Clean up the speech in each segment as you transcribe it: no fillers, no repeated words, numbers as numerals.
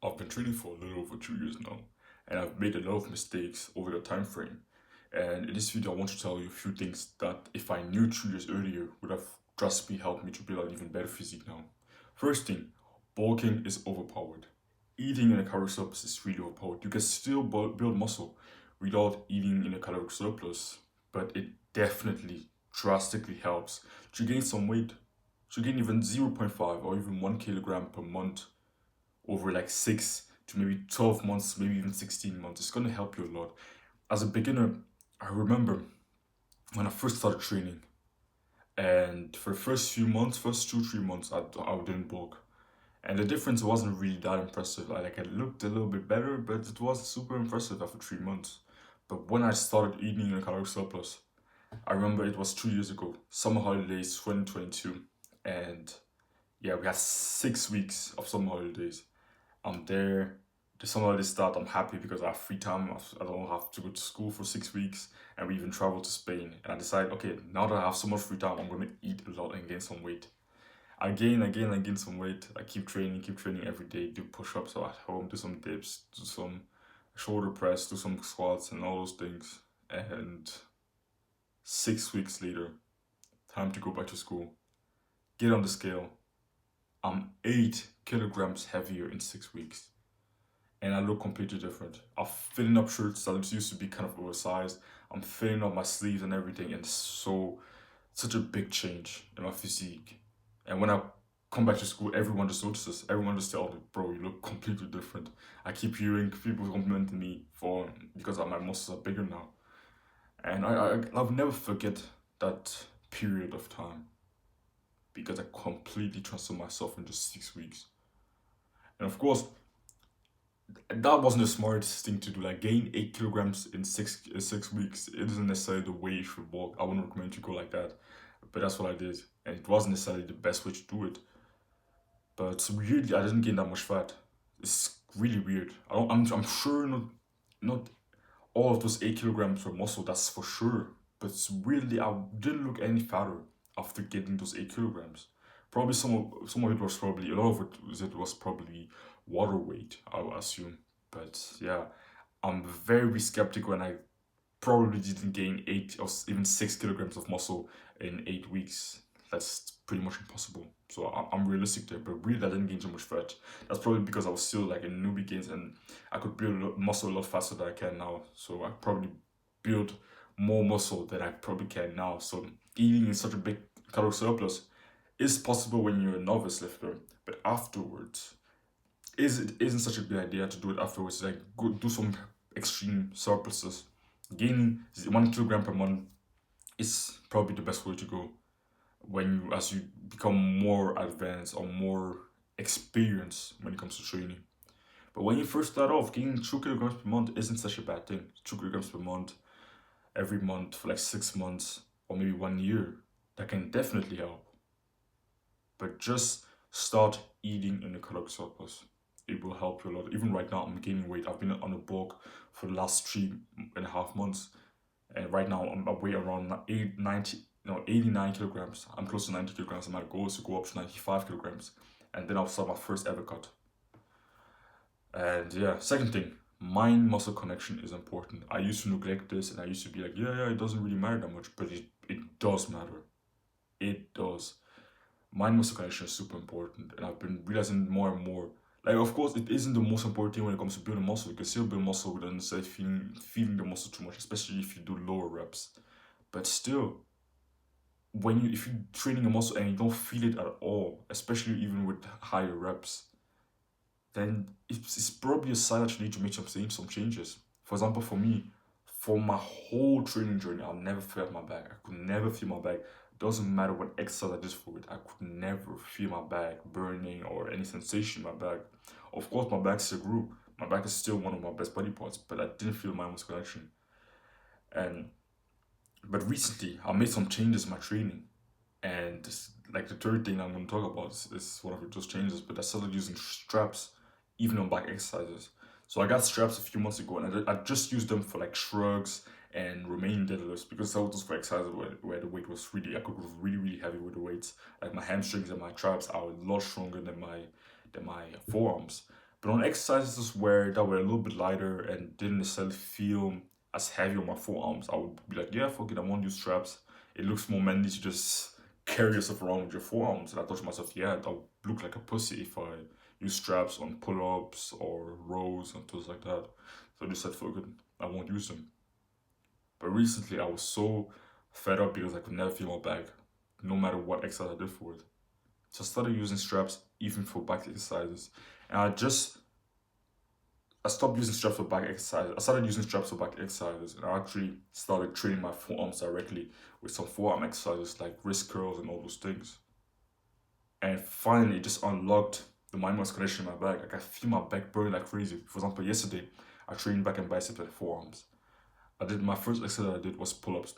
I've been training for a little over 2 years now, and I've made a lot of mistakes over the time frame. And in this video, I want to tell you a few things that if I knew 2 years earlier would have drastically helped me to build an even better physique now. First thing, bulking is overpowered. Eating in a caloric surplus is really overpowered. You can still build muscle without eating in a caloric surplus, but it definitely drastically helps to gain some weight. To gain even 0.5 or even 1 kilogram per month over like 6 to maybe 12 months, maybe even 16 months. It's going to help you a lot. As a beginner, I remember when I first started training, and for the first few months, first 2, 3 months, I didn't bulk. And the difference wasn't really that impressive. Like it looked a little bit better, but it wasn't super impressive after 3 months. But when I started eating in a caloric surplus, I remember it was 2 years ago, summer holidays 2022. And yeah, we had 6 weeks of summer holidays. I'm there. The summer holidays start. I'm happy because I have free time. I don't have to go to school for 6 weeks, and we even traveled to Spain. And I decided, okay, now that I have so much free time, I'm gonna eat a lot and gain some weight. I gain some weight. I keep training every day. Do push-ups at home, do some dips, do some shoulder press, do some squats, and all those things. And 6 weeks later, time to go back to school. Get on the scale. I'm 8 kilograms heavier in 6 weeks, and I look completely different. I'm filling up shirts that used to be kind of oversized. I'm filling up my sleeves and everything, and such a big change in my physique. And when I come back to school, everyone just notices. Everyone just tells me, "Bro, you look completely different." I keep hearing people complimenting me for because my muscles are bigger now, and I'll never forget that period of time because I completely transformed myself in just 6 weeks. And of course, that wasn't the smartest thing to do. Like gain 8 kilograms in 6 weeks. It isn't necessarily the way you should walk. I wouldn't recommend you go like that. But that's what I did, and it wasn't necessarily the best way to do it. But weirdly, I didn't gain that much fat. It's really weird. I'm sure not all of those 8 kilograms were muscle. That's for sure. But it's weirdly, I didn't look any fatter after getting those 8 kilograms. Probably some of it was probably a lot of it was probably water weight, I would assume. But yeah, I'm very skeptical, and I probably didn't gain 8 or even 6 kilograms of muscle in 8 weeks. That's pretty much impossible. So I'm realistic there, but really I didn't gain so much fat. That's probably because I was still like in newbie gains, and I could build muscle a lot faster than I can now. So I probably build more muscle than I probably can now. So eating in such a big calorie surplus is possible when you're a novice lifter, but afterwards, it isn't such a good idea to do it afterwards. Like go do some extreme surpluses. Gaining 1 kilogram per month is probably the best way to go as you become more advanced or more experienced when it comes to training. But when you first start off, gaining 2 kilograms per month isn't such a bad thing. 2 kilograms per month, every month for like 6 months or maybe 1 year, that can definitely help. But just start eating in a caloric surplus. It will help you a lot. Even right now, I'm gaining weight. I've been on a bulk for the last 3.5 months, and right now I'm weight around 89 kilograms. I'm close to 90 kilograms, and my goal is to go up to 95 kilograms, and then I'll start my first ever cut. And yeah, second thing, mind muscle connection is important. I used to neglect this, and I used to be like, yeah, it doesn't really matter that much, but it does matter. It does. Mind muscle connection is super important, and I've been realizing more and more. Like, of course, it isn't the most important thing when it comes to building muscle. You can still build muscle without necessarily feeling the muscle too much, especially if you do lower reps. But still, if you're training a muscle and you don't feel it at all, especially even with higher reps, then it's probably a sign that you need to make some changes. For example, for me, for my whole training journey, I'll never feel my back. I could never feel my back. Doesn't matter what exercise I did for it, I could never feel my back burning or any sensation in my back. Of course, my back still grew. My back is still one of my best body parts, but I didn't feel my muscle connection. And but recently, I made some changes in my training, and like the third thing I'm going to talk about is one of those changes. But I started using straps, even on back exercises. So I got straps a few months ago, and I just used them for like shrugs and remaining deadlifts because that was for exercises where the weight was I could go really heavy with the weights. Like my hamstrings and my traps are a lot stronger than my forearms. But on exercises that were a little bit lighter and didn't necessarily feel as heavy on my forearms, I would be like, yeah, fuck it, I won't use straps. It looks more manly to just carry yourself around with your forearms. And I thought to myself, yeah, I'll look like a pussy if I use straps on pull-ups or rows and things like that. So I just said, fuck it, I won't use them. But recently I was so fed up because I could never feel my back, no matter what exercise I did for it. So I started using straps even for back exercises. And I stopped using straps for back exercises. I started using straps for back exercises, and I actually started training my forearms directly with some forearm exercises like wrist curls and all those things. And finally, it just unlocked the mind muscle connection in my back. Like I feel my back burning like crazy. For example, yesterday I trained back and biceps and forearms. I did my first exercise I did was pull-ups.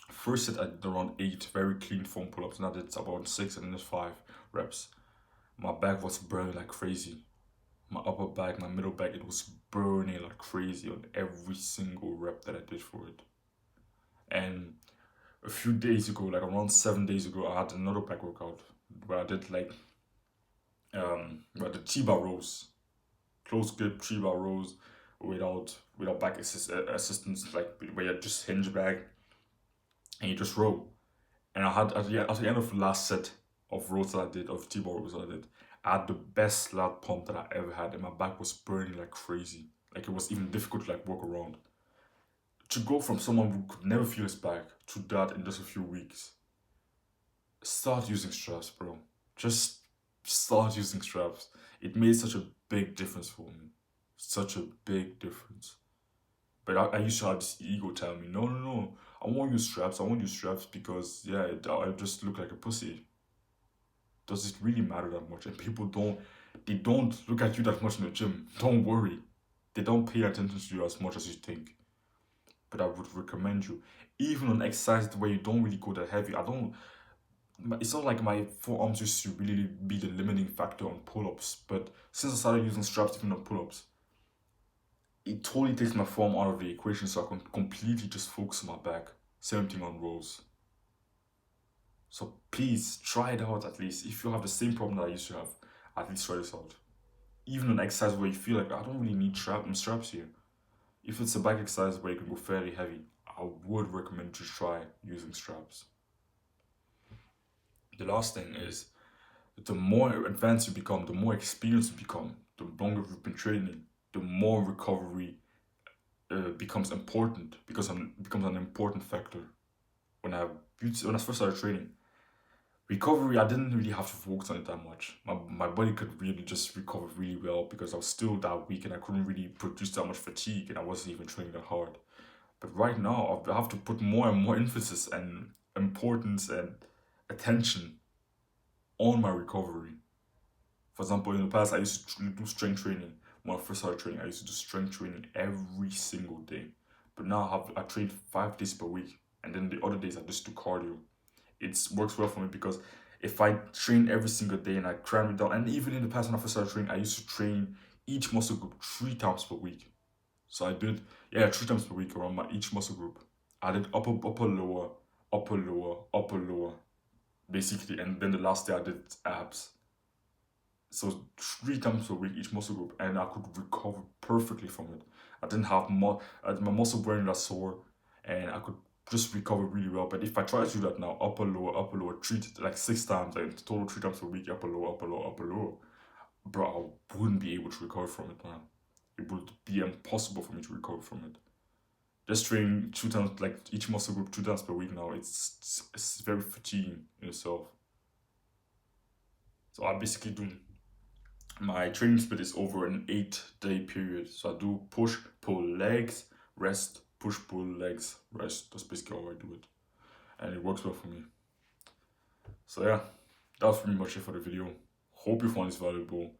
First set I did around 8 very clean foam pull-ups, and I did about 6 and then 5 reps. My back was burning like crazy. My upper back, my middle back, it was burning like crazy on every single rep that I did for it. And a few days ago, like around 7 days ago, I had another back workout where I did like where I did T-bar rows, close grip T-bar rows without back assistance, like where you just hinge back and you just row. And I had at the end of the last set of rows that I did, of T-bar rows that I did, I had the best lat pump that I ever had, and my back was burning like crazy. Like it was even difficult to like walk around. To go from someone who could never feel his back to that in just a few weeks, start using straps, bro. Just start using straps. It made such a big difference for me. Such a big difference. But I used to have this ego tell me, no, no, no, I won't use straps. I won't use straps because, yeah, I just look like a pussy. Does it really matter that much? And people they don't look at you that much in the gym. Don't worry. They don't pay attention to you as much as you think. But I would recommend you, even on exercises where you don't really go that heavy. It's not like my forearms used to really be the limiting factor on pull-ups. But since I started using straps even on pull-ups, it totally takes my form out of the equation, so I can completely just focus on my back. Same thing on rows. So please try it out at least. If you have the same problem that I used to have, at least try this out. Even an exercise where you feel like I don't really need straps here. If it's a back exercise where you can go fairly heavy, I would recommend to try using straps. The last thing is, the more advanced you become, the more experienced you become, the longer you've been training, the more recovery becomes important, becomes an important factor. When I first started training, recovery, I didn't really have to focus on it that much. My body could really just recover really well because I was still that weak and I couldn't really produce that much fatigue and I wasn't even training that hard. But right now, I have to put more and more emphasis and importance and attention on my recovery. For example, in the past, I used to do strength training. When I first started training, I used to do strength training every single day. But now I train 5 days per week, and then the other days I just do cardio. It works well for me because if I train every single day and I cram it down, and even in the past when I first started training, I used to train each muscle group 3 times per week. So I did, 3 times per week around each muscle group. I did upper, lower, upper, lower, upper, lower, basically, and then the last day I did abs. So 3 times per week each muscle group, and I could recover perfectly from it. I didn't have my muscle weren't that sore, and I could just recover really well. But if I try to do that now, upper lower, like 6 times, like total 3 times per week, upper lower, bro, I wouldn't be able to recover from it, man. It would be impossible for me to recover from it. Just training 2 times, like each muscle group 2 times per week now, it's very fatiguing in itself. So I basically do, my training split is over an 8-day period. So I do push, pull, legs, rest, push, pull, legs, rest. That's basically how I do it. And it works well for me. So yeah, that's pretty much it for the video. Hope you found this valuable.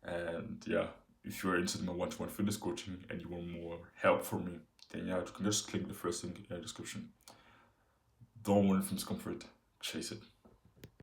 And yeah, if you're interested in my one-to-one fitness coaching and you want more help from me, then yeah, you can just click the first link in the description. Don't run from discomfort, chase it.